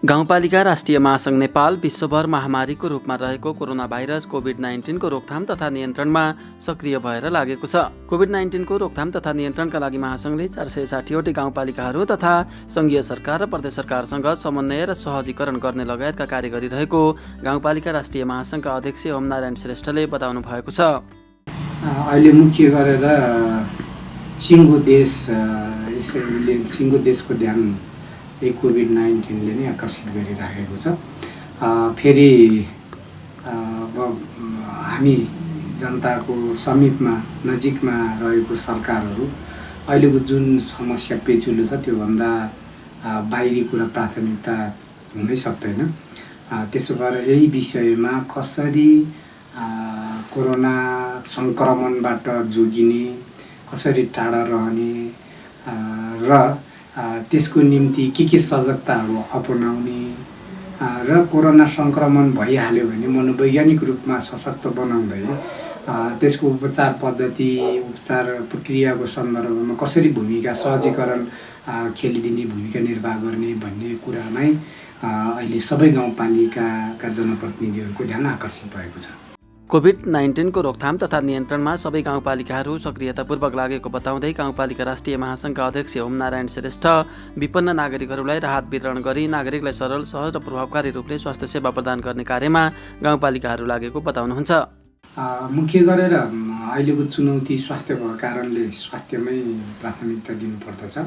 गाउँपालिका राष्ट्रिय महासङ्घ नेपाल विश्वभर महामारीको रूपमा रहेको कोरोना भाइरस कोभिड-19 को रोकथाम तथा नियन्त्रणमा सक्रिय भएर लागेको छ। कोभिड-19 को रोकथाम तथा नियन्त्रणका लागि महासङ्घले 460वटै गाउँपालिकाहरू तथा सङ्घीय सरकार र प्रदेश सरकारसँग समन्वय र सहजीकरण गर्ने लगायतका कार्य गरिरहेको गाउँपालिका राष्ट्रिय महासङ्घका अध्यक्ष ओमनारायण श्रेष्ठले बताउनु भएको छ। अहिले मुख्य गरेर सिङ्गो देशको ध्यान यही कोभिड-19ले नै आकर्षित गरिराखेको छ। फेरि हामी जनताको समीपमा नजिकमा रहेको सरकारहरू अहिलेको जुन समस्या पेचिलो छ त्योभन्दा बाहिरी कुरा प्राथमिकता हुनै सक्दैन। त्यसो भएर यही विषयमा कसरी कोरोना सङ्क्रमणबाट जोगिने, कसरी टाढा रहने र त्यसको निम्ति के सजगताहरू अपनाउने र कोरोना सङ्क्रमण भइहाल्यो भने मनोवैज्ञानिक रूपमा सशक्त बनाउँदै त्यसको उपचार पद्धति, उपचार प्रक्रियाको सन्दर्भमा कसरी भूमिका सहजीकरण खेलिदिने, भूमिका निर्वाह गर्ने भन्ने कुरामै अहिले सबै गाउँपालिकाका जनप्रतिनिधिहरूको ध्यान आकर्षित भएको छ। कोभिड-19 को रोकथाम तथा नियन्त्रणमा सबै गाउँपालिकाहरू सक्रियतापूर्वक लागेको बताउँदै गाउँपालिका राष्ट्रिय महासङ्घका अध्यक्ष ओमनारायण श्रेष्ठ विपन्न नागरिकहरूलाई राहत वितरण गरी नागरिकलाई सरल, सहज र प्रभावकारी रूपले स्वास्थ्य सेवा प्रदान गर्ने कार्यमा गाउँपालिकाहरू लागेको बताउनुहुन्छ। मुख्य गरेर अहिलेको चुनौती स्वास्थ्य भएको कारणले स्वास्थ्यमै प्राथमिकता दिनुपर्दछ।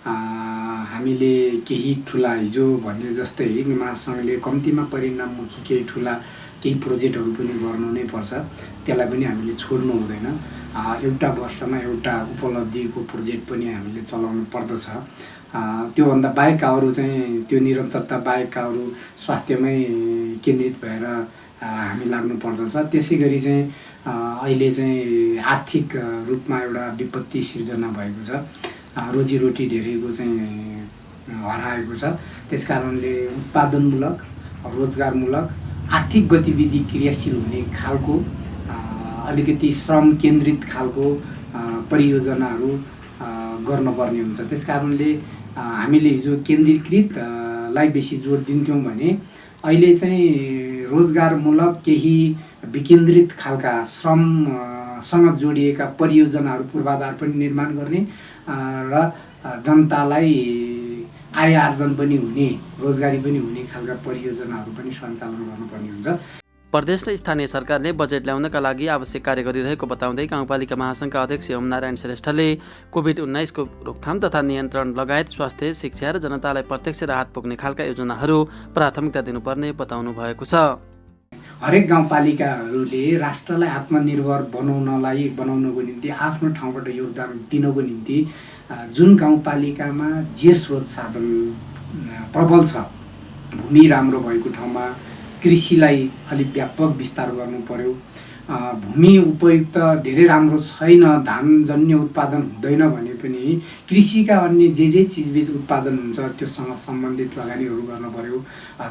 हामीले केही ठुला हिजो भन्ने जस्तै महासङ्घले कम्तीमा परिणाममुखी केही प्रोजेक्टहरू पनि गर्नु नै पर्छ। त्यसलाई पनि हामीले छोड्नु हुँदैन। एउटा वर्षमा एउटा उपलब्धिको प्रोजेक्ट पनि हामीले चलाउनु पर्दछ। त्योभन्दा बाहेक अरू चाहिँ त्यो निरन्तरता बाहेक अरू स्वास्थ्यमै केन्द्रित भएर हामी लाग्नु पर्दछ। त्यसै गरी चाहिँ अहिले चाहिँ आर्थिक रूपमा एउटा विपत्ति सिर्जना भएको छ। रोजीरोटी धेरैको चाहिँ हराएको छ। त्यसकारणले उत्पादनमूलक, रोजगारमूलक, आर्थिक गतिविधि क्रियाशील हुने खालको अलिकति श्रम केन्द्रित खालको परियोजनाहरू गर्नुपर्ने हुन्छ। त्यसकारणले हामीले हिजो केन्द्रीकृतलाई बेसी जोड दिन्थ्यौँ भने अहिले चाहिँ रोजगारमूलक केही विकेन्द्रित खालका श्रमसँग जोडिएका परियोजनाहरू पूर्वाधार पनि निर्माण गर्ने र जनतालाई आय आर्जन पनि हुने, रोजगारी पनि हुने खालका परियोजनाहरू पनि सञ्चालन गर्नुपर्ने हुन्छ। प्रदेश र स्थानीय सरकारले बजेट ल्याउनका लागि आवश्यक कार्य गरिरहेको बताउँदै गाउँपालिका महासङ्घका अध्यक्ष ओमनारायण श्रेष्ठले कोभिड-19 को रोकथाम तथा नियन्त्रण लगायत स्वास्थ्य, शिक्षा र जनतालाई प्रत्यक्ष राहत पुग्ने खालका योजनाहरू प्राथमिकता दिनुपर्ने बताउनु भएको छ। हरेक गाउँपालिकाहरूले राष्ट्रलाई आत्मनिर्भर बनाउनको निम्ति आफ्नो ठाउँबाट योगदान दिनको निम्ति जुन गाउँपालिकामा जे स्रोत साधन प्रबल छ, भूमि राम्रो भएको ठाउँमा कृषिलाई अलिक व्यापक विस्तार गर्नु पर्यो। भूमि उपयुक्त धेरै राम्रो छैन, धानजन्य उत्पादन हुँदैन भने पनि कृषिका अन्य जे चिजबिज उत्पादन हुन्छ त्योसँग सम्बन्धित लगानीहरू गर्न पर्यो।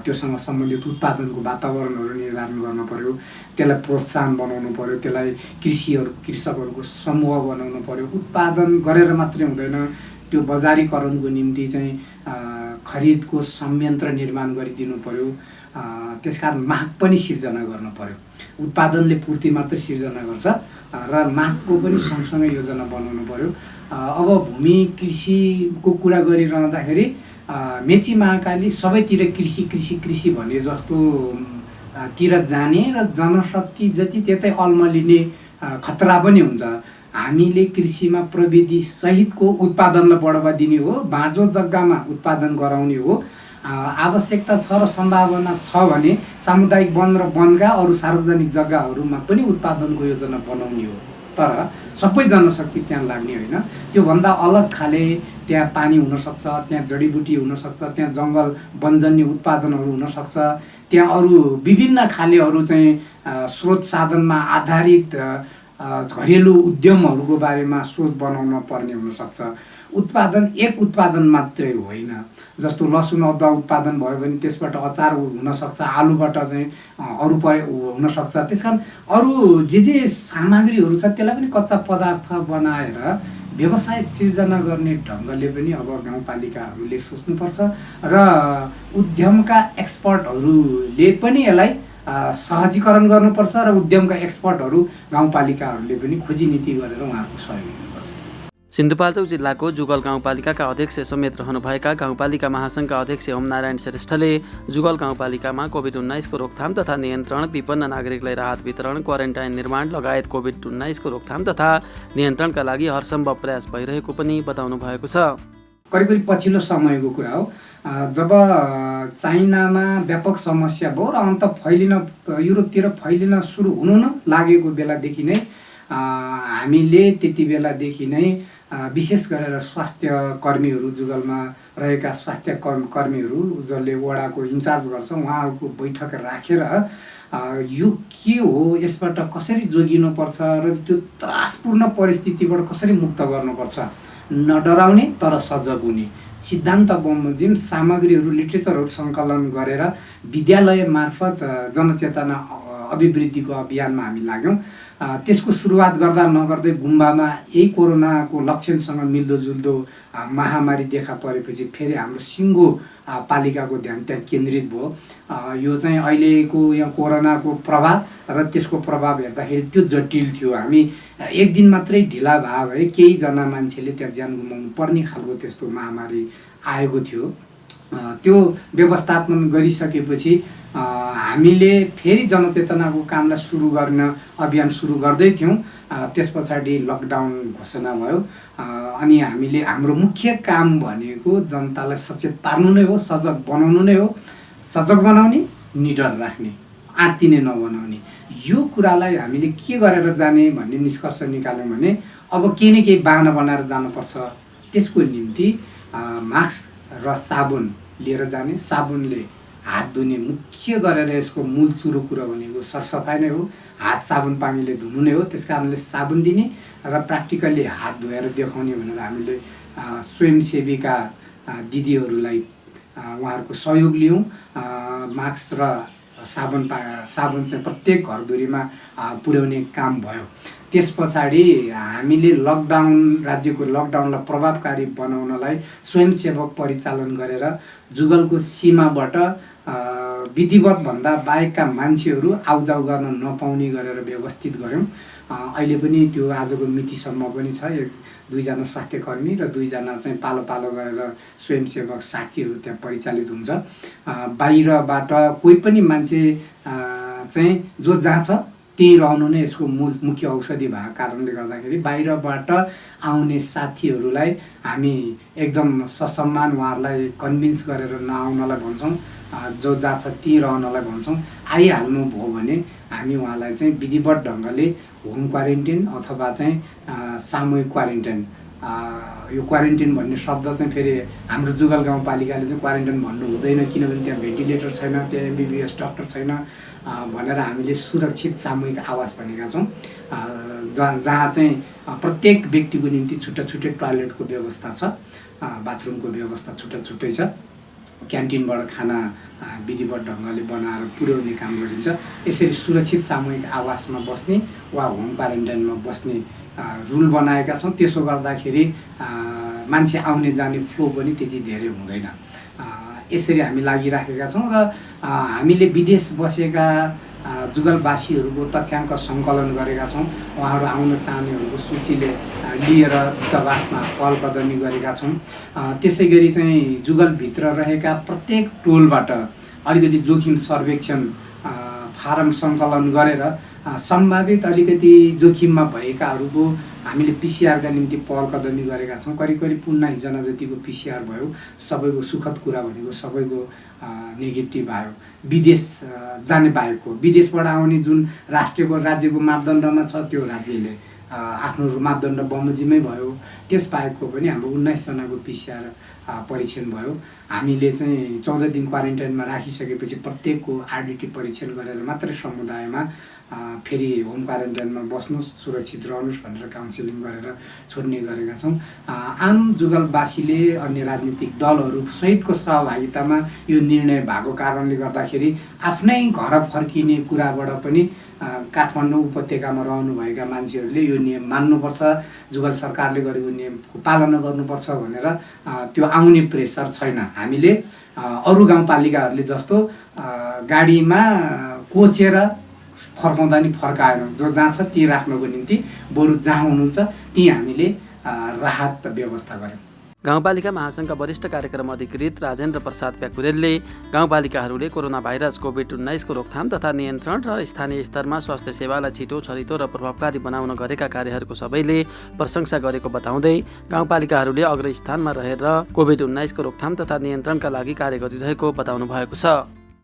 त्योसँग सम्बन्धित उत्पादनको वातावरणहरू निर्धारण गर्न पर्यो। त्यसलाई प्रोत्साहन बनाउनु पर्यो। त्यसलाई कृषकहरूको समूह बनाउनु पर्यो। उत्पादन गरेर मात्रै हुँदैन, त्यो बजारीकरणको निम्ति चाहिँ खरिदको संयन्त्र निर्माण गरिदिनु पर्यो। त्यसकारण माग पनि सिर्जना गर्न पर्यो। उत्पादनले पूर्ति मात्रै सिर्जना गर्छ र मागको पनि सँगसँगै योजना बनाउनु पर्यो। अब भूमि कृषिको कुरा गरिरहँदाखेरि मेची महाकाली सबैतिर कृषि भने जस्तो तिर जाने र जनशक्ति जति त्यतै अल्मलिने खतरा पनि हुन्छ। हामीले कृषिमा प्रविधि सहितको उत्पादनलाई बढावा दिने हो, बाँझो जग्गामा उत्पादन गराउने हो। आवश्यकता छ र सम्भावना छ भने सामुदायिक वन र वनका अरू सार्वजनिक जग्गाहरूमा पनि उत्पादनको योजना बनाउने हो। तर सबै जनशक्ति त्यहाँ लाग्ने होइन। त्योभन्दा अलग खाले त्यहाँ पानी हुनसक्छ, त्यहाँ जडीबुटी हुनसक्छ, त्यहाँ जङ्गल वनजन्य उत्पादनहरू हुनसक्छ, त्यहाँ अरू विभिन्न खालेहरू चाहिँ स्रोत साधनमा आधारित घरेलु उद्यमहरूको बारेमा सोच बनाउन पर्ने हुनसक्छ। एक उत्पादन मात्रै होइन। जस्तो लसुन अदुवा उत्पादन भयो भने त्यसबाट अचार हुनसक्छ, आलुबाट चाहिँ अरू हुनसक्छ। त्यसकारण अरू जे सामग्रीहरू छ त्यसलाई पनि कच्चा पदार्थ बनाएर व्यवसाय सिर्जना गर्ने ढङ्गले पनि अब गाउँपालिकाहरूले सोच्नुपर्छ र उद्यमका एक्सपर्टहरूले पनि यसलाई सहजीकरण गर्नुपर्छ र उद्यमका एक्सपर्टहरू गाउँपालिकाहरूले पनि खोजी नीति गरेर उहाँहरूको सहयोग गर्नुपर्छ। सिन्धुपाल्चोक जिल्लाको जुगल गाउँपालिकाका अध्यक्ष समेत रहनुभएका गाउँपालिका महासङ्घका अध्यक्ष ओमनारायण श्रेष्ठले जुगल गाउँपालिकामा कोभिड-19 को रोकथाम तथा नियन्त्रण, विपन्न नागरिकलाई राहत वितरण, क्वारेन्टाइन निर्माण लगायत कोभिड-19 को रोकथाम तथा नियन्त्रणका लागि हरसम्भव प्रयास भइरहेको पनि बताउनु भएको छ। करिब पछिल्लो समयको कुरा हो, जब चाइनामा व्यापक समस्या भयो र अन्त युरोपतिर फैलिन सुरु हुनु लागेको बेलादेखि नै हामीले त्यति बेलादेखि नै विशेष गरेर स्वास्थ्य कर्मीहरू, जुगलमा रहेका स्वास्थ्य कर्मीहरू जसले वडाको इन्चार्ज गर्छ उहाँहरूको बैठक राखेर यो के हो, यसबाट कसरी जोगिनुपर्छ र त्यो त्रासपूर्ण परिस्थितिबाट कसरी मुक्त गर्नुपर्छ, नडराउने तर सजग हुने सिद्धान्त बमोजिम सामग्रीहरू, लिट्रेचरहरू सङ्कलन गरेर विद्यालय मार्फत जनचेतना अभिवृद्धिको अभियानमा हामी लाग्यौँ। त्यसको सुरुवात गर्दा नगर्दै गुम्बामा यही कोरोनाको लक्षणसँग मिल्दोजुल्दो महामारी देखा परेपछि फेरि हाम्रो सिङ्गो पालिकाको ध्यान त्यहाँ केन्द्रित भयो। यो चाहिँ अहिलेको यहाँ कोरोनाको प्रभाव र त्यसको प्रभाव हेर्दाखेरि त्यो जटिल थियो। हामी एक दिन मात्रै ढिला भयो भए केहीजना मान्छेले त्यहाँ ज्यान गुमाउनु पर्ने खालको त्यस्तो महामारी आएको थियो। त्यो व्यवस्थापन गरिसकेपछि हामीले फेरि जनचेतनाको कामलाई सुरु गर्न अभियान सुरु गर्दै थियौँ। त्यस पछाडि लकडाउन घोषणा भयो अनि हामीले हाम्रो मुख्य काम भनेको जनतालाई सचेत पार्नु नै हो, सजग बनाउनु नै हो। सजग बनाउने, निडर राख्ने, आत्तिने नबनाउने। यो कुरालाई हामीले के गरेर जाने भन्ने निष्कर्ष निकाल्यौँ भने अब केही न केही बाहना बनाएर जानुपर्छ। त्यसको निम्ति मास्क र साबुन लिएर जाने, साबुनले हात धुने, मुख्य गरेर यसको मूल सुरु कुरो भनेको सरसफाइ नै हो। हात साबुन पानीले धुनु नै हो। त्यस कारणले साबुन दिने र प्र्याक्टिकल्ली हात धोएर देखाउने भनेर हामीले स्वयंसेविका दिदीहरूलाई उहाँहरूको सहयोग लियौँ। मास्क र साबुन चाहिँ प्रत्येक घरधुरीमा पुर्याउने काम भयो। त्यस पछाडि हामीले राज्यको लकडाउनलाई प्रभावकारी बनाउनलाई स्वयंसेवक परिचालन गरेर जुगलको सीमाबाट विधिवत भन्दा बाहेकका मान्छेहरू आउजाउ गर्न नपाउने गरेर व्यवस्थित गऱ्यौँ। अहिले पनि त्यो आजको मितिसम्म पनि छ। 1-2 जना स्वास्थ्यकर्मी र 2 जना चाहिँ पालो पालो गरेर स्वयंसेवक साथीहरू त्यहाँ परिचालित हुन्छ। बाहिरबाट कोही पनि मान्छे चाहिँ जो जहाँ छ त्यही रहनु नै यसको मुख्य औषधि भएको कारणले गर्दाखेरि बाहिरबाट आउने साथीहरूलाई हामी एकदम ससम्मान उहाँहरूलाई कन्भिन्स गरेर नआउनलाई भन्छौँ। जो जहाँ छ त्यहीँ रहनलाई भन्छौँ। आइहाल्नु भयो भने हामी उहाँलाई चाहिँ विधिवत ढङ्गले होम क्वारेन्टाइन अथवा चाहिँ सामूहिक क्वारेन्टाइन, यो क्वारेन्टाइन भन्ने शब्द चाहिँ फेरि हाम्रो जुगल गाउँपालिकाले चाहिँ क्वारेन्टाइन भन्नु हुँदैन, किनभने त्यहाँ भेन्टिलेटर छैन, त्यहाँ MBBS डक्टर छैन भनेर हामीले सुरक्षित सामूहिक आवास भनेका छौँ। जहाँ चाहिँ प्रत्येक व्यक्तिको निम्ति छुट्टा छुट्टै टोयलेटको व्यवस्था छ, बाथरुमको व्यवस्था छुट्टा छुट्टै छ। क्यान्टिनबाट खाना विधिवत ढङ्गले बनाएर पुर्याउने काम गरिन्छ। यसरी सुरक्षित सामूहिक आवासमा बस्ने वा होम क्वारेन्टाइनमा बस्ने रुल बनाएका छौँ। त्यसो गर्दाखेरि मान्छे आउने जाने फ्लो पनि त्यति धेरै हुँदैन। यसरी हामी लागिराखेका छौँ र हामीले विदेश बसेका जुगलवासीहरूको तथ्याङ्क सङ्कलन गरेका छौँ। उहाँहरू आउन चाहनेहरूको सूचीले लिएर दूतावासमा पहल कदमी गरेका छौँ। त्यसै गरी चाहिँ जुगलभित्र रहेका प्रत्येक टोलबाट अलिकति जोखिम सर्वेक्षण फारम सङ्कलन गरेर सम्भावित अलिकति जोखिममा भएकाहरूको हामीले पिसिआरका निम्ति पहल कदमी गरेका छौँ। करिब 19 जना जतिको पिसिआर भयो। सबैको सुखद कुरा भनेको सबैको नेगेटिभ आयो। विदेश जाने बाहेकको, विदेशबाट आउने जुन राज्यको मापदण्डमा छ त्यो राज्यले आफ्नो मापदण्ड बमोजिमै भयो। त्यस बाहेकको पनि हाम्रो 19 जनाको पिसिआर परीक्षण भयो। हामीले चाहिँ 14 दिन क्वारेन्टाइनमा राखिसकेपछि प्रत्येकको RDT परीक्षण गरेर मात्रै समुदायमा फेरि होम क्वारेन्टाइनमा बस्नुहोस्, सुरक्षित रहनुहोस् भनेर काउन्सिलिङ गरेर छोड्ने गरेका छौँ। आम जुगलवासीले अन्य राजनीतिक दलहरू सहितको सहभागितामा यो निर्णय भएको कारणले गर्दाखेरि आफ्नै घर फर्किने कुराबाट पनि काठमाडौँ उपत्यकामा रहनुभएका मान्छेहरूले यो नियम मान्नुपर्छ, जुगल सरकारले गरेको नियमको पालना गर्नुपर्छ भनेर त्यो आउने प्रेसर छैन। हामीले अरू गाउँपालिकाहरूले जस्तो गाडीमा कोचेर फर्काउँदा नि फर्काएनौँ। जो जहाँ छ ती राख्नको निम्ति बरु जहाँ हुनुहुन्छ ती हामीले राहत व्यवस्था गर्यौँ। गाउँपालिका महासङ्घका वरिष्ठ कार्यक्रम अधिकृत राजेन्द्र प्रसाद प्याकुरेलले गाउँपालिकाहरूले कोरोना भाइरस कोभिड-19 को रोकथाम तथा नियन्त्रण र स्थानीय स्तरमा स्वास्थ्य सेवालाई छिटो, छरितो र प्रभावकारी बनाउन गरेका कार्यहरूको सबैले प्रशंसा गरेको बताउँदै गाउँपालिकाहरूले अग्रस्थानमा रहेर कोभिड-19 को रोकथाम तथा नियन्त्रणका लागि कार्य गरिरहेको बताउनु भएको छ।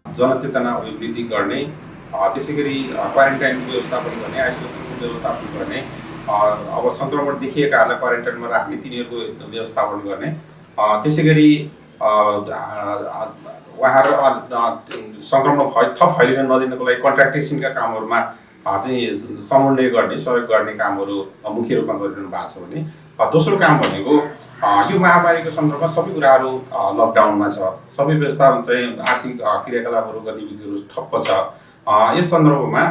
जनचेतना अभिवृद्धि गर्ने, त्यसै गरी क्वारेन्टाइनको व्यवस्थापन गर्ने, आइसोलेसनको व्यवस्थापन गर्ने, अब सङ्क्रमण देखिएकाहरूलाई क्वारेन्टाइनमा राख्ने, तिनीहरूको व्यवस्थापन गर्ने, त्यसै गरी उहाँहरू सङ्क्रमण थप फैलिन नदिनको लागि कन्ट्याक्ट ट्रेसिङका कामहरूमा चाहिँ समन्वय गर्ने, सहयोग गर्ने कामहरू मुख्य रूपमा गरिरहनु भएको छ भने, दोस्रो काम भनेको यो महामारीको सन्दर्भमा सबै कुराहरू लकडाउनमा छ, सबै व्यवस्था चाहिँ आर्थिक क्रियाकलापहरू गतिविधिहरू ठप्प छ। यस सन्दर्भमा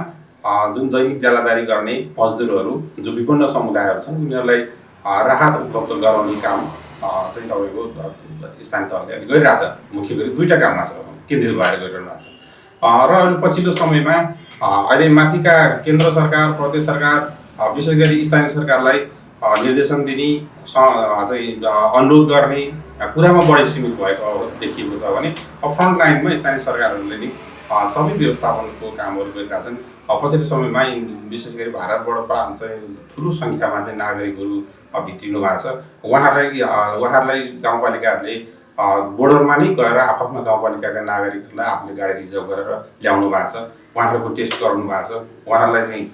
जुन दैनिक ज्यालादारी गर्ने मजदुरहरू जो विभिन्न समुदायहरू छन् उनीहरूलाई राहत उपलब्ध गराउने काम चाहिँ तपाईँको स्थानीय तहले अहिले गरिरहेछ। मुख्य गरी दुईवटा काममा छ, केन्द्रित भएर गरिरहनु भएको छ। र अहिले पछिल्लो समयमा अहिले माथिका केन्द्र सरकार, प्रदेश सरकार, विशेष गरी स्थानीय सरकारलाई निर्देशन दिने, चाहिँ अनुरोध गर्ने कुरामा बढी सीमित भएको देखिएको छ भने फ्रन्ट लाइनमा स्थानीय सरकारहरूले नि सबै व्यवस्थापनको कामहरू गरिरहेछन्। पछिल्लो समयमा विशेष गरी भारतबाट चाहिँ ठुलो सङ्ख्यामा चाहिँ नागरिकहरू भित्रिनु भएको छ। उहाँहरूलाई गाउँपालिकाहरूले बोर्डरमा नै गएर आफ्नो गाउँपालिकाका नागरिकहरूलाई आफूले गाडी रिजर्भ गरेर ल्याउनु भएको छ। उहाँहरूको टेस्ट गराउनु भएको छ। उहाँहरूलाई चाहिँ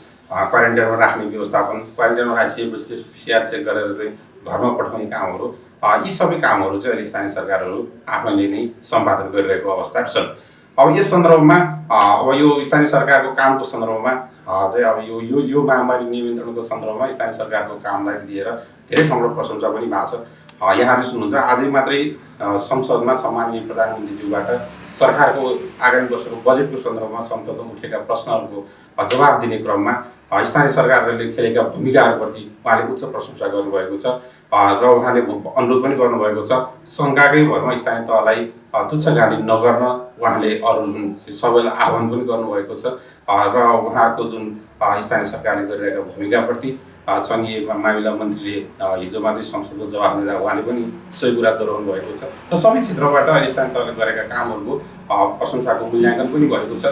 क्वारेन्टाइनमा राख्ने व्यवस्थापन, क्वारेन्टाइनमा राखिसकेपछि त्यसको PCR चेक गरेर चाहिँ घरमा पठाउने कामहरू, यी सबै कामहरू चाहिँ अहिले स्थानीय सरकारहरू आफैले नै सम्पादन गरिरहेको अवस्थाहरू छन्। अब यस सन्दर्भमा अब यो स्थानीय सरकारको कामको सन्दर्भमा चाहिँ अब यो महामारी नियन्त्रणको सन्दर्भमा स्थानीय सरकारको कामलाई लिएर धेरै ठाउँबाट प्रशंसा पनि भएको छ। यहाँहरूले सुन्नुहुन्छ आजै मात्रै संसदमा सम्माननीय प्रधानमन्त्रीज्यूबाट सरकारको आगामी वर्षको बजेटको सन्दर्भमा संसदमा उठेका प्रश्नहरूको जवाब दिने क्रममा स्थानीय सरकारहरूले खेलेका भूमिकाहरूप्रति उहाँले उच्च प्रशंसा गर्नुभएको छ र उहाँले अनुरोध पनि गर्नुभएको छ शङ्काकै भरमा स्थानीय तहलाई तुच्छगाली नगर्न उहाँले अरू सबैलाई आह्वान पनि गर्नुभएको छ र उहाँहरूको जुन स्थानीय सरकारले गरिरहेका भूमिकाप्रति सङ्घीय मामिला मन्त्रीले हिजो मात्रै संसदको जवाफ दिँदा उहाँले पनि सही कुरा दोहोऱ्याउनु भएको छ र सबै क्षेत्रबाट अहिले स्थानीय तहले गरेका कामहरूको प्रशंसाको मूल्याङ्कन पनि भएको छ,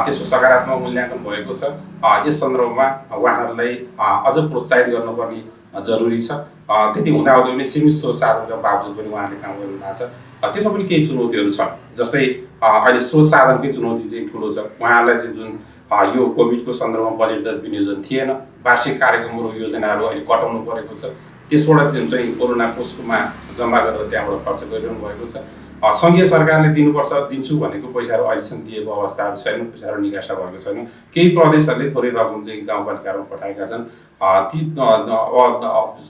त्यसको सकारात्मक मूल्याङ्कन भएको छ। यस सन्दर्भमा उहाँहरूलाई अझ प्रोत्साहित गर्नुपर्ने जरुरी छ। त्यति हुँदाहुँदै पनि सीमित स्रोत साधनका बावजुद पनि उहाँले काम गर्नु भएको छ। त्यसमा पनि केही चुनौतीहरू छन्, जस्तै अहिले स्रोत साधनकै चुनौती चाहिँ ठुलो छ। उहाँहरूलाई चाहिँ जुन यो कोभिडको सन्दर्भमा बजेट विनियोजन थिएन, वार्षिक कार्यक्रमहरू योजनाहरू अहिले कटाउनु परेको छ, त्यसबाट चाहिँ कोरोना कोषमा जम्मा गरेर त्यहाँबाट खर्च गरिरहनु भएको छ। सङ्घीय सरकारले दिन्छु भनेको पैसाहरू अहिलेसम्म दिएको अवस्थाहरू छैन, पैसाहरू निकासा भएको छैन। केही प्रदेशहरूले थोरै रकम चाहिँ गाउँपालिकाहरूमा पठाएका छन्।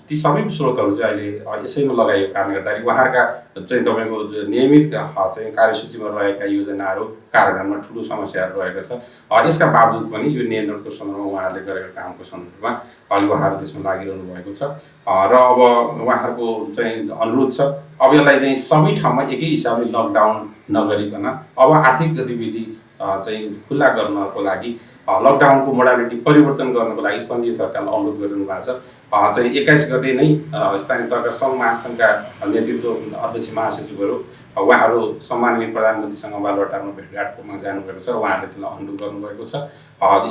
ती सबै स्रोतहरू चाहिँ अहिले यसैमा लगाइएको कारणले गर्दाखेरि उहाँहरूका चाहिँ तपाईँको नियमित चाहिँ कार्यसूचीमा रहेका योजनाहरू कार्यान्वयनमा ठुलो समस्याहरू रहेको छ। यसका बावजुद पनि यो नियन्त्रणको सन्दर्भमा उहाँहरूले गरेको कामको सन्दर्भमा अहिले उहाँहरू त्यसमा लागिरहनु भएको छ र अब उहाँहरूको चाहिँ अनुरोध छ अब यसलाई चाहिँ सबै ठाउँमा एकै हिसाबले लकडाउन नगरिकन अब आर्थिक गतिविधि चाहिँ खुल्ला गर्नको लागि लकडाउनको मोडालिटी परिवर्तन गर्नको लागि सङ्घीय सरकारले अनुरोध गरिरहनु भएको छ। चाहिँ 21 गते नै स्थानीय तहका सङ्घ महासङ्घका नेतृत्व अध्यक्ष महासचिवहरू उहाँहरू सम्माननीय प्रधानमन्त्रीसँग बालुवाटारमा भेटघाटमा जानुभएको छ र उहाँहरूले त्यसलाई अनुरोध गर्नुभएको छ।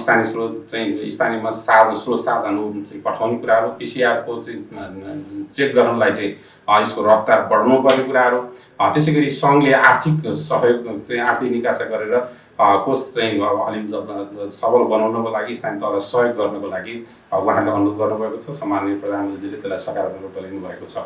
स्थानीय स्रोत चाहिँ स्थानीयमा स्रोत साधनहरू चाहिँ पठाउने कुराहरू, PCR को चाहिँ चेक गर्नलाई चाहिँ यसको रफ्तार बढाउनु पर्ने कुराहरू, त्यसै गरी सङ्घले आर्थिक सहयोग चाहिँ आर्थिक निकासा गरेर कोष चाहिँ अलिक सबल बनाउनको लागि स्थानीय तहलाई सहयोग गर्नको लागि उहाँले अनुरोध गर्नुभएको छ। सम्माननीय प्रधानमन्त्रीले त्यसलाई सकारात्मक रूपमा लिनुभएको छ।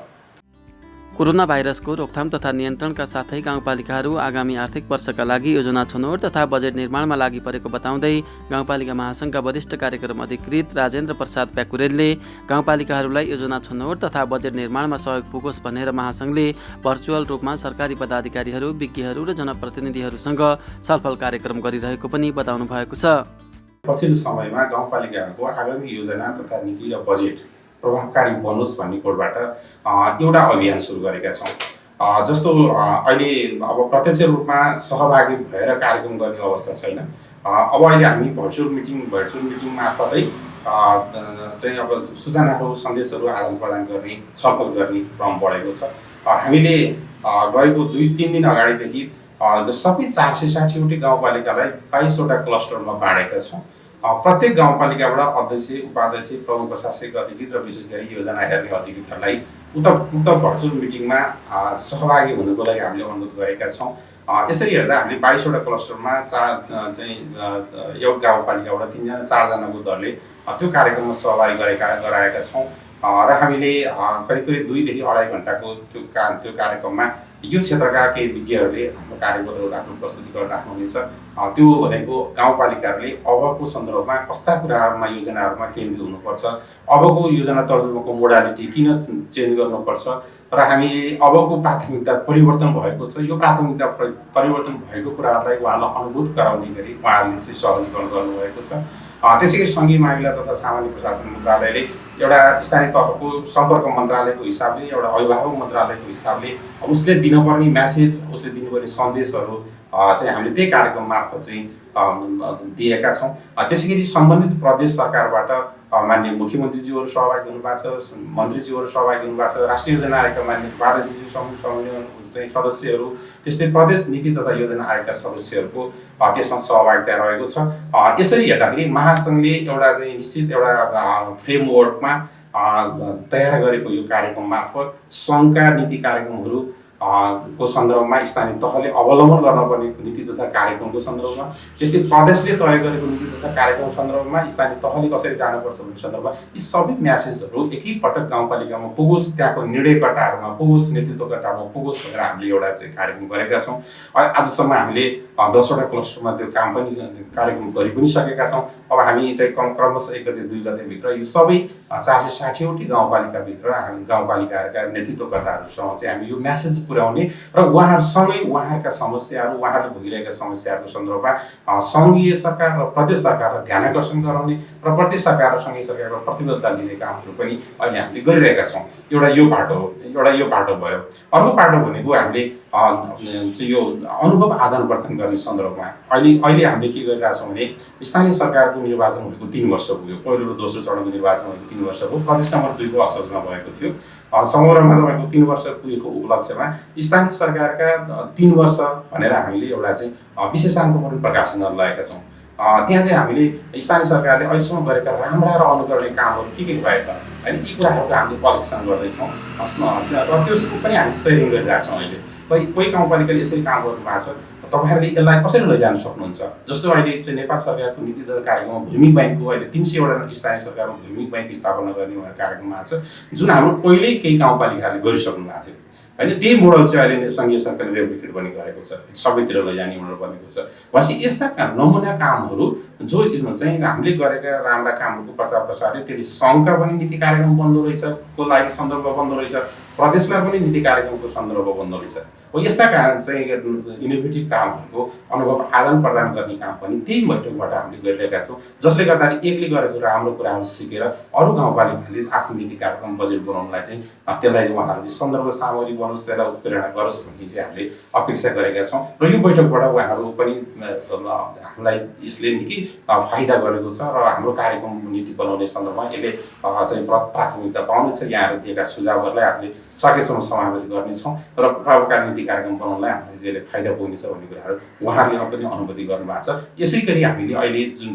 कोरोना भाइरसको रोकथाम तथा नियन्त्रणका साथै गाउँपालिकाहरू आगामी आर्थिक वर्षका लागि योजना छनौट तथा बजेट निर्माणमा लागि परेको बताउँदै गाउँपालिका महासङ्घका वरिष्ठ कार्यक्रम अधिकृत राजेन्द्र प्रसाद प्याकुरेलले गाउँपालिकाहरूलाई योजना छनौट तथा बजेट निर्माणमा सहयोग पुगोस् भनेर महासङ्घले भर्चुअल रूपमा सरकारी पदाधिकारीहरू, विज्ञहरू र जनप्रतिनिधिहरूसँग छलफल कार्यक्रम गरिरहेको पनि बताउनु भएको छ। पछिल्लो समयमा गाउँपालिकाहरूको आगामी योजना तथा नीति र बजेट प्रभावकारी बनोस् भन्ने कोडबाट एउटा अभियान सुरु गरेका छौँ। जस्तो अहिले अब प्रत्यक्ष रूपमा सहभागी भएर कार्यक्रम गर्ने अवस्था छैन। अब अहिले हामी भर्चुअल मिटिङ मार्फतै चाहिँ अब सूचनाहरू सन्देशहरू आदान प्रदान गर्ने छलफल गर्ने क्रम बढेको छ। हामीले गएको 2-3 दिन अगाडिदेखि सबै 460वटै गाउँपालिकालाई 22वटा क्लस्टरमा बाँडेका छौँ। प्रत्येक गाउँपालिकाबाट अध्यक्ष, उपाध्यक्ष, प्रमुख प्रशासनिक अधिकृत र विशेष गरी योजना हेर्ने अधिकृतहरूलाई उक्त भर्चुअल मिटिङमा सहभागी हुनुको लागि हामीले अनुरोध गरेका छौँ। यसरी हेर्दा हामीले 22वटा क्लस्टरमा एउटा गाउँपालिकाबाट 3 जना 4 जनाको दरले त्यो कार्यक्रममा सहभागी गराएका छौँ र हामीले करिब 2 देखि 2.5 घन्टाको त्यो कार्यक्रममा यो क्षेत्रका केही विज्ञहरूले आफ्नो कार्यपत्रहरू आफ्नो प्रस्तुतिकरण राख्नुहुनेछ। त्यो भनेको गाउँपालिकाहरूले अबको सन्दर्भमा कस्ता कुराहरूमा योजनाहरूमा केन्द्रित हुनुपर्छ, अबको योजना तर्जुमाको मोडालिटी किन चेन्ज गर्नुपर्छ र हामीले अबको प्राथमिकता परिवर्तन भएको छ, यो प्राथमिकता परिवर्तन भएको कुराहरूलाई उहाँलाई अनुभूत गराउने गरी उहाँहरूले चाहिँ सहजीकरण गर्नुभएको छ। त्यसै गरी सङ्घीय मामिला तथा सामान्य प्रशासन मन्त्रालयले एउटा स्थानीय तहको सम्पर्क मन्त्रालयको हिसाबले, एउटा अभिभावक मन्त्रालयको हिसाबले उसले दिनुपर्ने म्यासेज, उसले दिनुपर्ने सन्देशहरू चाहिँ हामीले त्यही कार्यक्रम मार्फत चाहिँ दिएका छौँ। त्यसै गरी सम्बन्धित प्रदेश सरकारबाट माननीय मुख्यमन्त्रीज्यूहरू सहभागी हुनुभएको छ, मन्त्रीज्यूहरू सहभागी हुनुभएको छ, राष्ट्रिय योजना आयोगका माननीय उपाध्यक्षज्यू चाहिँ सदस्यहरू, त्यस्तै प्रदेश नीति तथा योजना आयोगका सदस्यहरूको त्यसमा सहभागिता रहेको छ। यसरी हेर्दाखेरि महासङ्घले एउटा चाहिँ निश्चित एउटा फ्रेमवर्कमा तयार गरेको यो कार्यक्रम मार्फत सङ्घका नीति कार्यक्रमहरू को सन्दर्भमा स्थानीय तहले अवलम्बन गर्नुपर्ने नीति तथा कार्यक्रमको सन्दर्भमा, त्यस्तै प्रदेशले तय गरेको नीति तथा कार्यक्रम सन्दर्भमा स्थानीय तहले कसरी जानुपर्छ भन्ने सन्दर्भमा यी सबै म्यासेजहरू एकैपटक गाउँपालिकामा पुगोस्, त्यहाँको निर्णयकर्ताहरूमा पुगोस्, नेतृत्वकर्ताहरूमा पुगोस् भनेर हामीले एउटा चाहिँ कार्यक्रम गरेका छौँ। आजसम्म हामीले 10वटा क्लस्टरमा त्यो काम पनि कार्यक्रम गरि पनि सकेका छौँ। अब हामी चाहिँ क्रमशः 1 गते 2 गतेभित्र यो सबै 460वटै गाउँपालिकाभित्र हामी गाउँपालिकाहरूका नेतृत्वकर्ताहरूसँग चाहिँ हामी यो म्यासेज पुर्याउने र उहाँहरूसँगै उहाँहरूका समस्याहरू, उहाँहरूले भोगिरहेका समस्याहरूको सन्दर्भमा सङ्घीय सरकार र प्रदेश सरकारलाई ध्यानाकर्षण गराउने र प्रदेश सरकार र सङ्घीय सरकारको प्रतिबद्धता लिने कामहरू पनि अहिले हामीले गरिरहेका छौँ। एउटा यो बाटो भयो। अर्को बाटो भनेको हामीले यो अनुभव आदान प्रदान गर्ने सन्दर्भमा अहिले हामीले के गरिरहेका छौँ भने स्थानीय सरकारको निर्वाचन भएको 3 वर्ष पुग्यो। पहिलो र दोस्रो चरणको निर्वाचन भएको 3 वर्ष भयो। प्रदेश नम्बर 2 को असोजमा भएको थियो। समग्रमा तपाईँको 3 वर्ष पुगेको उपलक्ष्यमा स्थानीय सरकारका 3 वर्ष भनेर हामीले एउटा चाहिँ विशेषाङ्क पनि प्रकाशन गर्न लागेका छौँ। त्यहाँ चाहिँ हामीले स्थानीय सरकारले अहिलेसम्म गरेका राम्रा र अनुकरणीय कामहरू के भए त होइन, यी कुराहरूको हामीले कलेक्सन गर्दैछौँ र त्यसको पनि हामी सेयरिङ गरिरहेछौँ। अहिले कोही गाउँपालिकाले यसरी काम गर्नुभएको छ, तपाईँहरूले यसलाई कसरी लैजान सक्नुहुन्छ। जस्तो अहिले चाहिँ नेपाल सरकारको नीति तथा कार्यक्रममा भूमि ब्याङ्कको अहिले 300वटा स्थानीय सरकारमा भूमि ब्याङ्क स्थापना गर्ने कार्यक्रम आएको छ, जुन हाम्रो पहिल्यै केही गाउँपालिकाहरूले गरिसक्नु भएको थियो होइन। त्यही मोडल चाहिँ अहिले सङ्घीय सरकारले रेप्लिकेट पनि गरेको छ, सबैतिर लैजाने मोडल बनेको छ। भनेपछि यस्ता नमुना कामहरू जो चाहिँ हामीले गरेका राम्रा कामहरूको प्रचार प्रसारले त्यसले सङ्घका पनि नीति कार्यक्रम बन्दो रहेछ को लागि सन्दर्भ बन्दो रहेछ, प्रदेशलाई पनि नीति कार्यक्रमको सन्दर्भ बन्दो रहेछ। हो यस्ता चाहिँ इनोभेटिभ कामहरूको अनुभव आदान प्रदान गर्ने काम पनि त्यही बैठकबाट हामीले गरिरहेका छौँ, जसले गर्दाखेरि एकले गरेको राम्रो कुराहरू सिकेर अरू गाउँपालिकाले आफ्नो नीति कार्यक्रम बजेट बनाउनलाई चाहिँ त्यसलाई उहाँहरू चाहिँ सन्दर्भ सामग्री बनोस्, त्यसलाई उत्प्रेरणा गरोस् भन्ने चाहिँ हामीले अपेक्षा गरेका छौँ। र यो बैठकबाट उहाँहरू पनि हामीलाई यसले निकै फाइदा गरेको छ र हाम्रो कार्यक्रम नीति बनाउने सन्दर्भमा यसले चाहिँ प्राथमिकता पाउनेछ। यहाँहरू दिएका सुझावहरूलाई हामीले सकेसम्म समावेश गर्नेछौँ र प्रभावकारी नीति कार्यक्रम बनाउनलाई हामीलाई यसले फाइदा पुग्नेछ भन्ने कुराहरू उहाँहरूले पनि अनुभूति गर्नुभएको छ। यसै गरी हामीले अहिले जुन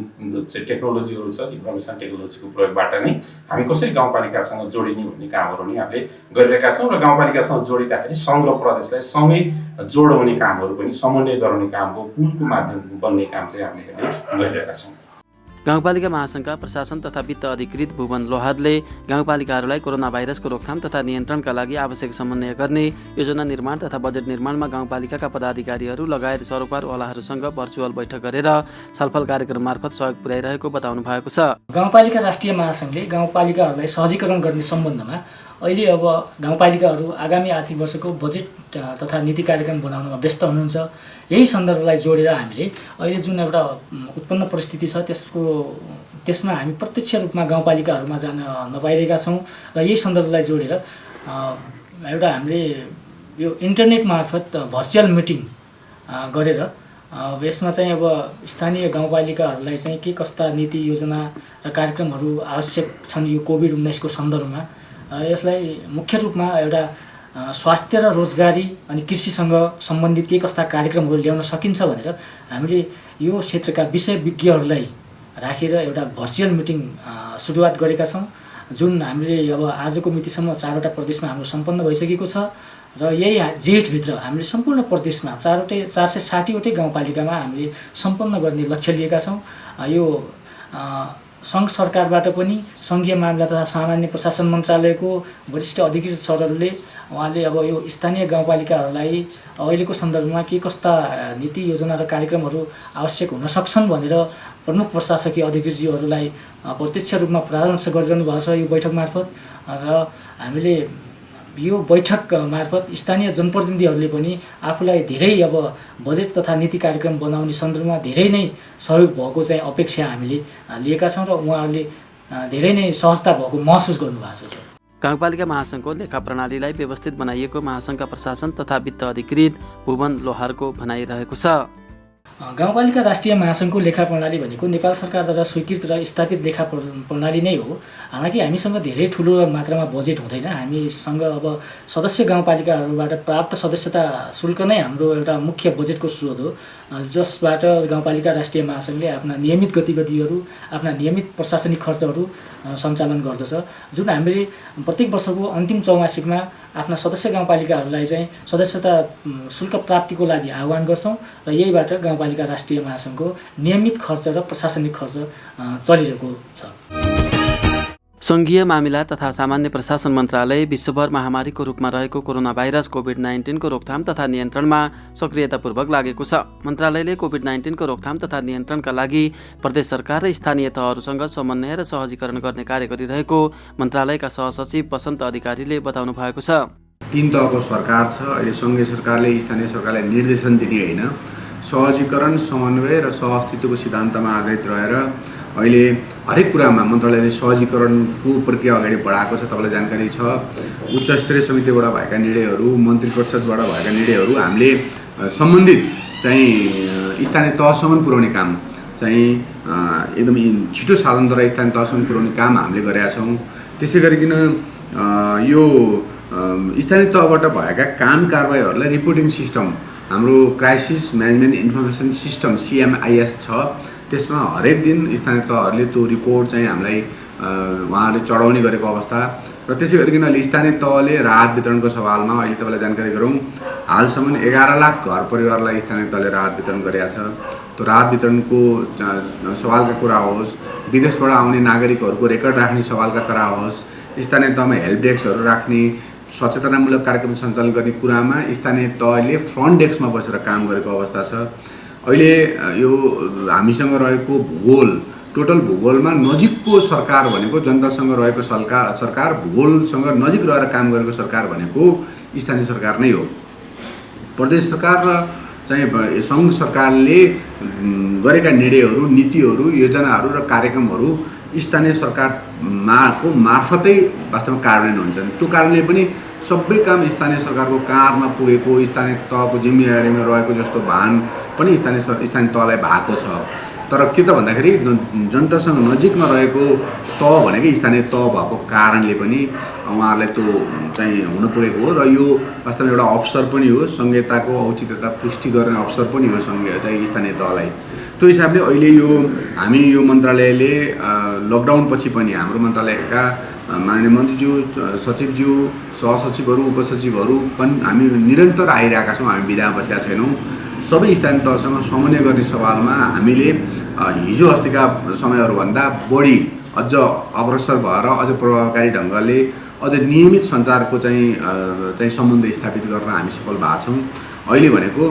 चाहिँ टेक्नोलोजीहरू छ, इन्फर्मेसन टेक्नोलोजीको प्रयोगबाट नै हामी कसरी गाउँपालिकासँग जोडिने भन्ने कामहरू नै हामीले गरिरहेका छौँ र गाउँपालिकासँग जोडिँदाखेरि सङ्घ र प्रदेशलाई सँगै जोडाउने कामहरू पनि समन्वय गराउने कामको पुलको माध्यम बन्ने काम चाहिँ हामीले गरिरहेका छौँ। गाउँपालिका महासङ्घका प्रशासन तथा वित्त अधिकृत भुवन लोहारले गाउँपालिकाहरूलाई कोरोना भाइरसको रोकथाम तथा नियन्त्रणका लागि आवश्यक समन्वय गर्ने, योजना निर्माण तथा बजेट निर्माणमा गाउँपालिकाका पदाधिकारीहरू लगायत सरोकारवालाहरूसँग भर्चुअल बैठक गरेर छलफल कार्यक्रम मार्फत सहयोग पुर्याइरहेको बताउनु भएको छ। गाउँपालिका राष्ट्रिय महासङ्घले गाउँपालिकाहरूलाई सहजीकरण गर्ने सम्बन्धमा अहिले अब गाउँपालिकाहरू आगामी आर्थिक वर्षको बजेट तथा नीति कार्यक्रम बनाउनमा व्यस्त हुनुहुन्छ। यही सन्दर्भलाई जोडेर हामीले अहिले जुन एउटा उत्पन्न परिस्थिति छ त्यसमा हामी प्रत्यक्ष रूपमा गाउँपालिकाहरूमा जान नपाइरहेका छौँ र यही सन्दर्भलाई जोडेर एउटा हामीले यो इन्टरनेट मार्फत भर्चुअल मिटिङ गरेर यसमा चाहिँ अब स्थानीय गाउँपालिकाहरूलाई चाहिँ के कस्ता नीति योजना र कार्यक्रमहरू आवश्यक छन् यो कोभिड-19 को सन्दर्भमा यसलाई मुख्य रूपमा एउटा स्वास्थ्य र रोजगारी अनि कृषिसँग सम्बन्धित के कस्ता कार्यक्रमहरू ल्याउन सकिन्छ भनेर हामीले यो क्षेत्रका विषयविज्ञहरूलाई राखेर एउटा भर्चुअल मिटिङ सुरुवात गरेका छौँ, जुन हामीले अब आजको मितिसम्म 4वटा प्रदेशमा हाम्रो सम्पन्न भइसकेको छ र यही जेठभित्र हामीले सम्पूर्ण प्रदेशमा 460वटै गाउँपालिकामा हामीले सम्पन्न गर्ने लक्ष्य लिएका छौँ। यो सङ्घ सरकारबाट पनि सङ्घीय मामला तथा सामान्य प्रशासन मन्त्रालयको वरिष्ठ अधिकृत सरहरूले उहाँले अब यो स्थानीय गाउँपालिकाहरूलाई अहिलेको सन्दर्भमा के कस्ता नीति योजना र कार्यक्रमहरू आवश्यक हुन सक्छन् भनेर प्रमुख प्रशासकीय अधिकृतज्यूहरूलाई प्रत्यक्ष रूपमा परामर्श गरिरहनु भएको छ यो बैठक मार्फत। र हामीले यो बैठक मार्फत स्थानीय जनप्रतिनिधिहरूले पनि आफूलाई धेरै अब बजेट तथा नीति कार्यक्रम बनाउने सन्दर्भमा धेरै नै सहयोग भएको चाहिँ अपेक्षा हामीले लिएका छौँ र उहाँहरूले धेरै नै सहजता भएको महसुस गर्नुभएको छ। गाउँपालिका महासङ्घको लेखा प्रणालीलाई व्यवस्थित बनाइएको महासङ्घका प्रशासन तथा वित्त अधिकृत भुवन लोहारको भनाइरहेको छ। गाउँपालिका राष्ट्रिय महासङ्घको लेखा प्रणाली भनेको नेपाल सरकारद्वारा स्वीकृत र स्थापित लेखा प्रणाली नै हो। हालाकि हामीसँग धेरै ठुलो मात्रामा बजेट हुँदैन। हामीसँग अब सदस्य गाउँपालिकाहरूबाट प्राप्त सदस्यता शुल्क नै हाम्रो एउटा मुख्य बजेटको स्रोत हो, जसबाट गाउँपालिका राष्ट्रिय महासङ्घले आफ्ना नियमित गतिविधिहरू आफ्ना नियमित प्रशासनिक खर्चहरू सञ्चालन गर्दछ, जुन हामीले प्रत्येक वर्षको अन्तिम चौमासिकमा आफ्ना सदस्य गाउँपालिकाहरूलाई चाहिँ सदस्यता शुल्क प्राप्तिको लागि आह्वान गर्छौँ र यहीबाट गाउँपालिका राष्ट्रिय महासङ्घको नियमित खर्च र प्रशासनिक खर्च चलिरहेको छ। सङ्घीय मामिला तथा सामान्य प्रशासन मन्त्रालय विश्वभर महामारीको रूपमा रहेको कोरोना भाइरस कोभिड-19 को रोकथाम तथा नियन्त्रणमा सक्रियतापूर्वक लागेको छ। मन्त्रालयले कोभिड-19 को रोकथाम तथा नियन्त्रणका लागि प्रदेश सरकार र स्थानीय तहहरूसँग समन्वय र सहजीकरण गर्ने कार्य गरिरहेको मन्त्रालयका सहसचिव वसन्त अधिकारीले बताउनु भएको छ। 3 तहको सरकार छ। अहिले सङ्घीय सरकारले स्थानीय सरकारलाई निर्देशन दिने होइन, सहजीकरण समन्वय र सहअस्तित्वको सिद्धान्तमा आधारित रहेर अहिले हरेक कुरामा मन्त्रालयले सहजीकरणको प्रक्रिया अगाडि बढाएको छ। तपाईँलाई जानकारी छ, उच्च स्तरीय समितिबाट भएका निर्णयहरू, मन्त्री परिषदबाट भएका निर्णयहरू हामीले सम्बन्धित चाहिँ स्थानीय तहसम्म पुर्याउने काम चाहिँ एकदम छिटो साधनद्वारा स्थानीय तहसम्म पुर्याउने काम हामीले गरेका छौँ। त्यसै गरिकन यो स्थानीय तहबाट भएका काम कारबाहीहरूलाई रिपोर्टिङ सिस्टम हाम्रो crisis management information system CMIS छ। त्यसमा हरेक दिन स्थानीय तहहरूले त्यो रिपोर्ट चाहिँ हामीलाई उहाँहरूले चढाउने गरेको अवस्था र त्यसै गरिकन अहिले स्थानीय तहले राहत वितरणको सवालमा अहिले तपाईँलाई जानकारी गरौँ, हालसम्म 11 लाख घर परिवारलाई स्थानीय तहले राहत वितरण गरेका छ। त्यो राहत वितरणको सवालका कुरा होस्, विदेशबाट आउने नागरिकहरूको रेकर्ड राख्ने सवालका कुरा होस्, स्थानीय तहमा हेल्प डेस्कहरू राख्ने, सचेतनामूलक कार्यक्रम सञ्चालन गर्ने कुरामा स्थानीय तहले फ्रन्ट डेस्कमा बसेर काम गरेको अवस्था छ। अहिले यो हामीसँग रहेको भूगोल, टोटल भूगोलमा नजिकको सरकार भनेको जनतासँग रहेको सरकार, भूगोलसँग नजिक रहेर काम गरेको सरकार भनेको स्थानीय सरकार नै हो। प्रदेश सरकार र चाहिँ सङ्घ सरकारले गरेका निर्णयहरू, नीतिहरू, योजनाहरू र कार्यक्रमहरू स्थानीय सरकारको मार्फतै वास्तवमा कार्यान्वयन हुन्छन्। त्यो कारणले पनि सबै काम स्थानीय सरकारको काँधमा पुगेको, स्थानीय तहको जिम्मेवारीमा रहेको जस्तो भान पनि स्थानीय तहलाई भएको छ। तर के त भन्दाखेरि जनतासँग नजिकमा रहेको तह भनेको स्थानीय तह भएको कारणले पनि उहाँहरूलाई त्यो चाहिँ हुन पुगेको हो र यो वास्तवमा एउटा अवसर पनि हो, संहिताको औचित्यता पुष्टि गर्ने अवसर पनि हो चाहिँ स्थानीय तहलाई। त्यो हिसाबले अहिले हामी यो मन्त्रालयले लकडाउन पछि पनि हाम्रो मन्त्रालयका माननीय मन्त्रीज्यू, सचिवज्यू, सहसचिवहरू, उपसचिवहरू हामी निरन्तर आइरहेका छौँ। हामी बिदामा बसेका छैनौँ। सबै स्थानीय तहसँग समन्वय गर्ने सवालमा हामीले हिजो अस्तिका समयहरूभन्दा बढी अझ अग्रसर भएर अझ प्रभावकारी ढङ्गले अझ नियमित सञ्चारको चाहिँ सम्बन्ध स्थापित गर्न हामी सफल भएका छौँ। अहिले भनेको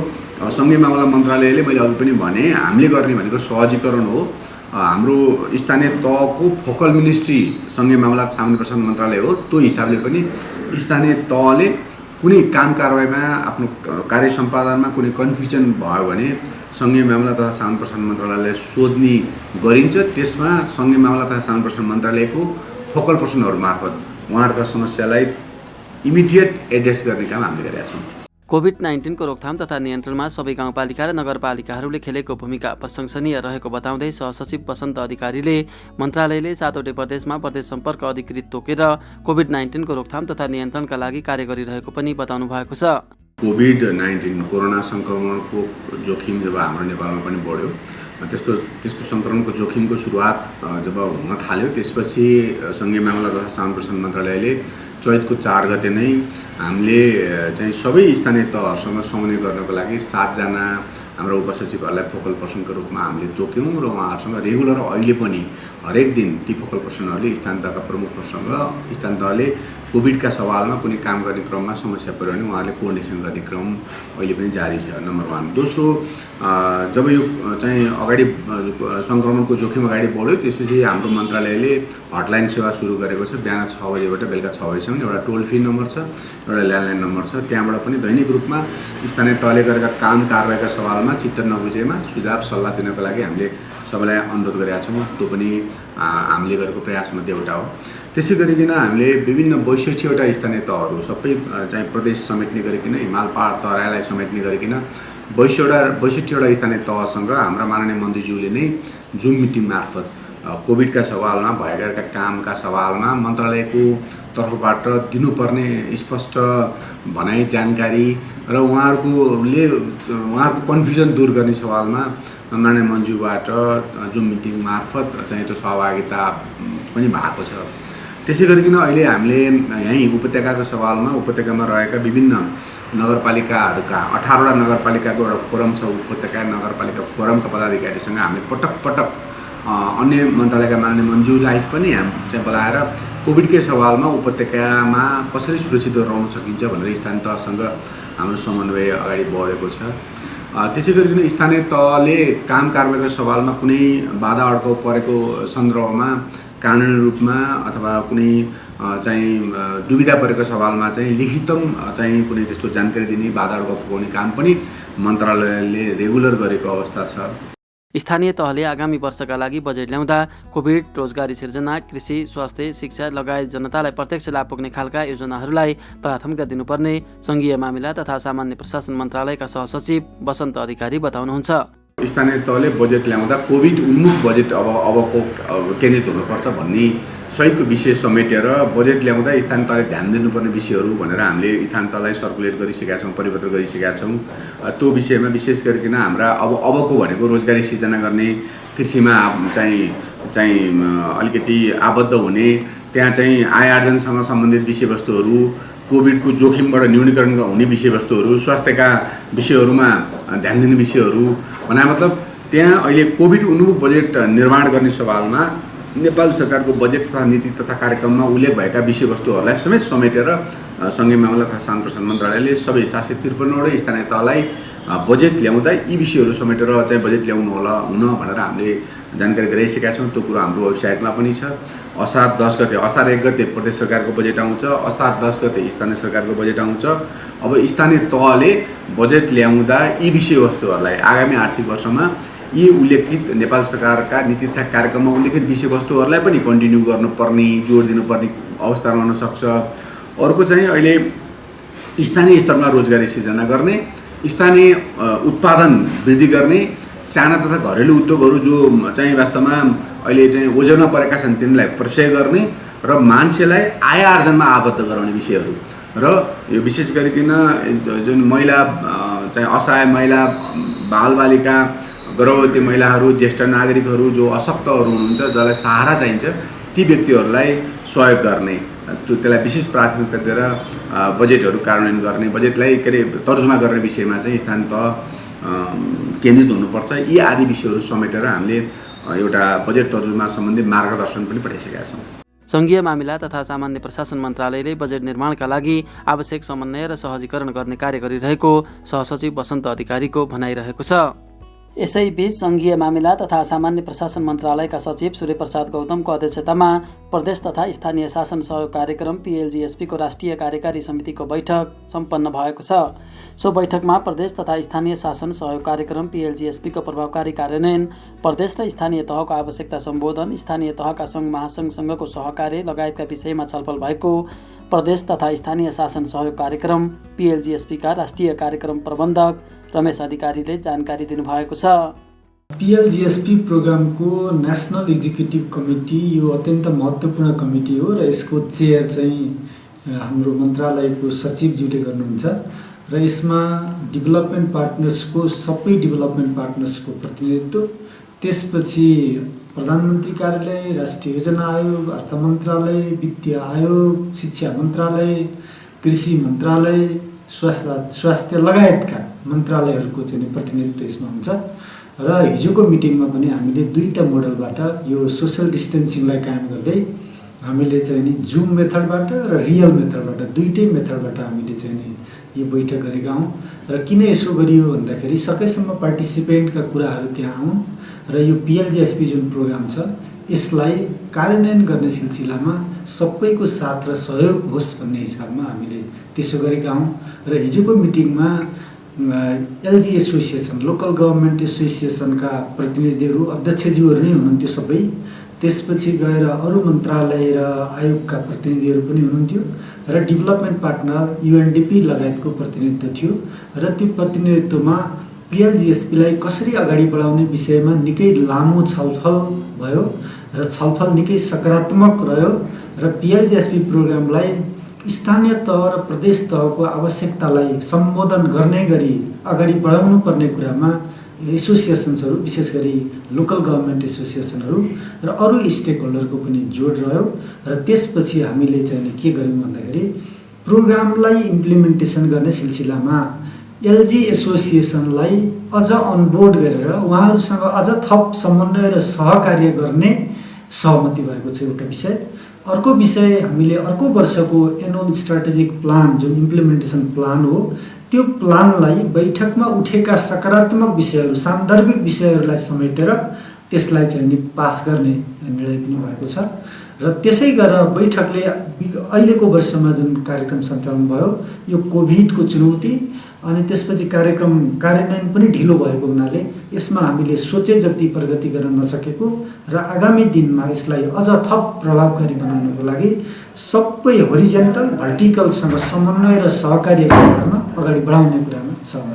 सङ्घीय मामला मन्त्रालयले मैले अघि पनि भने हामीले गर्ने भनेको सहजीकरण हो हाम्रो स्थानीय तहको फोकल मिनिस्ट्री सङ्घीय मामला सामान्य प्रशासन मन्त्रालय हो। त्यो हिसाबले पनि स्थानीय तहले कुनै काम कारबाहीमा आफ्नो कार्य सम्पादनमा कुनै कन्फ्युजन भयो भने सङ्घीय मामला तथा सामान्य प्रशासन मन्त्रालयले सोध्ने गरिन्छ। त्यसमा सङ्घीय मामला तथा सामान्य प्रशासन मन्त्रालयको फोकल पर्सनहरू मार्फत उहाँहरूका समस्यालाई इमिडिएट एड्रेस गर्ने काम हामीले गरेका छौँ। कोभिड-19 को रोकथाम तथा नियन्त्रणमा सबै गाउँपालिका र नगरपालिकाहरूले खेलेको भूमिका प्रशंसनीय रहेको बताउँदै सहसचिव बसन्त अधिकारीले मन्त्रालयले 7वटै प्रदेशमा प्रदेश सम्पर्क अधिकृत तोकेर कोभिड-19 को रोकथाम तथा नियन्त्रणका लागि कार्य गरिरहेको पनि बताउनु भएको छ। कोभिड-19 कोरोना सङ्क्रमणको जोखिम जब हाम्रो नेपालमा पनि बढ्यो, त्यसको सङ्क्रमणको जोखिमको सुरुवात जब हुन थाल्यो, त्यसपछि सङ्घीय मामला तथा सामान्य प्रशासन मन्त्रालयले चैतको 4 गते नै हामीले चाहिँ सबै स्थानीय तहहरूसँग समन्वय गर्नको लागि 7 जना हाम्रो उपसचिवहरूलाई फोकल पर्सनको रूपमा हामीले तोक्यौँ र उहाँहरूसँग रेगुलर अहिले पनि हरेक दिन ती फोकल पर्सनहरूले स्थानीय तहका प्रमुखहरूसँग स्थानीय तहले कोभिडका सवालमा कुनै काम गर्ने क्रममा समस्या पऱ्यो भने उहाँहरूले कोअर्डिनेसन गर्ने क्रम अहिले पनि जारी छ, नम्बर 1। दोस्रो, जब यो चाहिँ अगाडि सङ्क्रमणको जोखिम अगाडि बढ्यो त्यसपछि हाम्रो मन्त्रालयले हटलाइन सेवा सुरु गरेको छ। बिहान 6 बजेबाट बेलुका 6 बजीसम्म एउटा टोल फ्री नम्बर छ, एउटा ल्यान्डलाइन नम्बर छ। त्यहाँबाट पनि दैनिक रूपमा स्थानीय तहले गरेका काम कारबाहीका सवालमा चित्त नबुझेमा सुझाव सल्लाह दिनको लागि हामीले सबैलाई अनुरोध गरेका छौँ। त्यो पनि हामीले गरेको प्रयासमध्ये एउटा हो। त्यसै गरिकन हामीले विभिन्न 62वटा स्थानीय तहहरू सबै चाहिँ प्रदेश समेट्ने गरिकन हिमाल पहाड तराईलाई समेट्ने गरिकन 62वटा स्थानीय तहसँग हाम्रा माननीय मन्त्रीज्यूले नै जुम मिटिङ मार्फत कोभिडका सवालमा भएका कामका सवालमा मन्त्रालयको तर्फबाट दिनुपर्ने स्पष्ट भनाइ जानकारी र उहाँहरूको कन्फ्युजन दूर गर्ने सवालमा माननीय मन्त्रीबाट जुम मिटिङ मार्फत चाहिँ त्यो सहभागिता पनि भएको छ। त्यसै गरिकन अहिले हामीले यहीँ उपत्यकाको सवालमा उपत्यकामा रहेका विभिन्न नगरपालिकाहरूका 18वटा नगरपालिकाको एउटा फोरम छ, उपत्यका नगरपालिका फोरमका पदाधिकारीसँग हामीले पटक अन्य मन्त्रालयका माननीय मन्त्रीलाई पनि चाहिँ बोलाएर कोभिडकै सवालमा उपत्यकामा कसरी सुरक्षित रहन सकिन्छ भनेर स्थानीय तहसँग हाम्रो समन्वय अगाडि बढेको छ। त्यसै गरिकन स्थानीय तहले काम कारबाहीको सवालमा कुनै बाधा अड्काउ परेको सन्दर्भमा कानुनी रूपमा अथवा कुनै चाहिँ दुविधा परेको सवालमा चाहिँ लिखितम चाहिँ कुनै त्यस्तो जानकारी दिने, बाधा अड्काउ पुर्याउने काम पनि मन्त्रालयले रेगुलर गरेको अवस्था छ। स्थानीय तहले आगामी वर्षका लागि बजेट ल्याउँदा कोभिड, रोजगारी सिर्जना, कृषि, स्वास्थ्य, शिक्षा लगायत जनतालाई प्रत्यक्ष लाभ पुग्ने खालका योजनाहरूलाई प्राथमिकता दिनुपर्ने सङ्घीय मामिला तथा सामान्य प्रशासन मन्त्रालयका सहसचिव बसन्त अधिकारी बताउनुहुन्छ। स्थानीय तहले बजेट ल्याउँदा कोभिड उन्मुख बजेट अबको केन्द्रित हुनुपर्छ भन्ने सहितको विषय समेटेर बजेट ल्याउँदा स्थानीय तहले ध्यान दिनुपर्ने विषयहरू भनेर हामीले स्थानीय तहलाई सर्कुलेट गरिसकेका छौँ, परिपत्र गरिसकेका छौँ। त्यो विषयमा विशेष गरिकन हाम्रा अबको भनेको रोजगारी सिर्जना गर्ने, कृषिमा चाहिँ अलिकति आबद्ध हुने, त्यहाँ चाहिँ आय आर्जनसँग सम्बन्धित विषयवस्तुहरू, कोभिडको जोखिमबाट न्यूनीकरण हुने विषयवस्तुहरू, स्वास्थ्यका विषयहरूमा ध्यान दिने विषयहरू भन्ने मतलब त्यहाँ अहिले कोभिड उन्मुख बजेट निर्माण गर्ने सवालमा नेपाल सरकारको बजेट तथा नीति तथा कार्यक्रममा उल्लेख भएका विषयवस्तुहरूलाई समेत समेटेर सङ्घीय मामला तथा सामान्य प्रशासन मन्त्रालयले सबै 753वटै स्थानीय तहलाई बजेट ल्याउँदा यी विषयहरू समेटेर चाहिँ बजेट ल्याउनु भनेर हामीले जानकारी गराइसकेका छौँ। त्यो कुरो हाम्रो वेबसाइटमा पनि छ। असार 1 गते प्रदेश सरकारको बजेट आउँछ, असार 10 गते स्थानीय सरकारको बजेट आउँछ। अब स्थानीय तहले बजेट ल्याउँदा यी विषयवस्तुहरूलाई आगामी आर्थिक वर्षमा यी उल्लेखित नेपाल सरकारका नीति तथा कार्यक्रममा उल्लेखित विषयवस्तुहरूलाई पनि कन्टिन्यू गर्नुपर्ने, जोड दिनुपर्ने अवस्था रहन सक्छ। अर्को चाहिँ अहिले स्थानीय स्तरमा रोजगारी सिर्जना गर्ने, स्थानीय उत्पादन वृद्धि गर्ने, साना तथा घरेलु उद्योगहरू जो चाहिँ वास्तवमा अहिले चाहिँ ओजनमा परेका छन् तिनलाई परिचय गर्ने र मान्छेलाई आय आर्जनमा आबद्ध गराउने विषयहरू र यो विशेष गरिकन जुन महिला चाहिँ असहाय महिला, बालबालिका, गर्भवती महिलाहरू, ज्येष्ठ नागरिकहरू जो अशक्तहरू हुनुहुन्छ, जसलाई सहारा चाहिन्छ, ती व्यक्तिहरूलाई सहयोग गर्ने, त्यसलाई विशेष प्राथमिकता दिएर बजेटहरू कार्यान्वयन गर्ने, बजेटलाई तर्जुमा गर्ने विषयमा चाहिँ स्थानीय तह केन्द्रित हुनुपर्छ। यी आदि विषयहरू समेटेर हामीले एउटा बजेट तर्जुमा सम्बन्धी मार्गदर्शन पनि पठाइसकेका छौँ। सङ्घीय मामिला तथा सामान्य प्रशासन मन्त्रालयले बजेट निर्माणका लागि आवश्यक समन्वय र सहजीकरण गर्ने कार्य गरिरहेको सहसचिव बसन्त अधिकारीको भनाइरहेको छ। यसैबीच सङ्घीय मामिला तथा सामान्य प्रशासन मन्त्रालयका सचिव सूर्यप्रसाद गौतमको अध्यक्षतामा प्रदेश तथा स्थानीय शासन सहयोग कार्यक्रम PLGSPको राष्ट्रिय कार्यकारी समितिको बैठक सम्पन्न भएको छ। सो बैठकमा प्रदेश तथा स्थानीय शासन सहयोग कार्यक्रम PLGSPको प्रभावकारी कार्यान्वयन, प्रदेश र स्थानीय तहको आवश्यकता सम्बोधन, स्थानीय तहका सङ्घ महासङ्घसँगको सहकार्य लगायतका विषयमा छलफल भएको प्रदेश तथा स्थानीय शासन सहयोग कार्यक्रम PLGSPका राष्ट्रिय कार्यक्रम प्रबन्धक रमेश अधिकारीले जानकारी दिनुभएको छ। PLGSP प्रोग्रामको नेसनल एक्जिक्युटिभ कमिटी यो अत्यन्त महत्त्वपूर्ण कमिटी हो र यसको चेयर चाहिँ हाम्रो मन्त्रालयको सचिवज्यूले गर्नुहुन्छ र यसमा डेभलपमेन्ट पार्टनर्सको सबै डेभलपमेन्ट पार्टनर्सको प्रतिनिधित्व, त्यसपछि प्रधानमन्त्री कार्यालय, राष्ट्रिय योजना आयोग, अर्थ मन्त्रालय, वित्तीय आयोग, शिक्षा मन्त्रालय, कृषि मन्त्रालय, स्वास्थ्य लगायतका मन्त्रालयहरूको चाहिँ प्रतिनिधित्व यसमा हुन्छ। र हिजोको मिटिङमा पनि हामीले दुईटा मोडलबाट यो सोसल डिस्टेन्सिङलाई कायम गर्दै हामीले चाहिँ नि जुम मेथडबाट र रियल मेथडबाट दुईटै मेथडबाट हामीले चाहिँ नि यो बैठक गरेका हौँ। र किन यसो गरियो भन्दाखेरि सकेसम्म पार्टिसिपेन्टका कुराहरू त्यहाँ आउन् र यो PLGSP जुन प्रोग्राम छ यसलाई कार्यान्वयन गर्ने सिलसिलामा सबैको साथ र सहयोग होस् भन्ने हिसाबमा हामीले त्यसो गरेका हौँ। र हिजोको मिटिङमा LG एसोसिएसन, लोकल गभर्मेन्ट एसोसिएसनका प्रतिनिधिहरू, अध्यक्षज्यूहरू नै हुनुहुन्थ्यो सबै। त्यसपछि गएर अरू मन्त्रालय र आयोगका प्रतिनिधिहरू पनि हुनुहुन्थ्यो र डेभलपमेन्ट पार्टनर UNDP लगायतको प्रतिनिधित्व थियो र त्यो प्रतिनिधित्वमा PLGSPलाई कसरी अगाडि बढाउने विषयमा निकै लामो छलफल भयो र छलफल निकै सकारात्मक रह्यो र PLGSP प्रोग्रामलाई स्थानीय तह र प्रदेश तहको आवश्यकतालाई सम्बोधन गर्ने गरी अगाडि बढाउनु पर्ने कुरामा एसोसिएसन्सहरू, विशेष गरी लोकल गभर्मेन्ट एसोसिएसनहरू र अरू स्टेक होल्डरको पनि जोड रह्यो। र त्यसपछि हामीले चाहिँ के गर्यौँ भन्दाखेरि प्रोग्रामलाई इम्प्लिमेन्टेसन गर्ने सिलसिलामा LG एसोसिएसनलाई अझ अनबोर्ड गरेर उहाँहरूसँग अझ थप समन्वय र सहकार्य गर्ने सहमति भएको छ एउटा विषय। अर्को विषय, हामीले अर्को वर्षको एनुअल स्ट्राटेजिक प्लान जुन इम्प्लिमेन्टेसन प्लान हो त्यो प्लानलाई बैठकमा उठेका सकारात्मक विषयहरू, सान्दर्भिक विषयहरूलाई समेटेर त्यसलाई चाहिँ नि पास गर्ने निर्णय पनि भएको छ। र त्यसै गरेर बैठकले अहिलेको वर्षमा जुन कार्यक्रम सञ्चालन भयो यो कोभिडको चुनौती अनि त्यसपछि कार्यक्रम कार्यान्वयन पनि ढिलो भएको हुनाले यसमा हामीले सोचे जति प्रगति गर्न नसकेको र आगामी दिनमा यसलाई अझ थप प्रभावकारी बनाउनको लागि सबै होरिजेन्टल भर्टिकलसँग समन्वय र सहकार्यको आधारमा अगाडि बढाउने कुरामा सहमति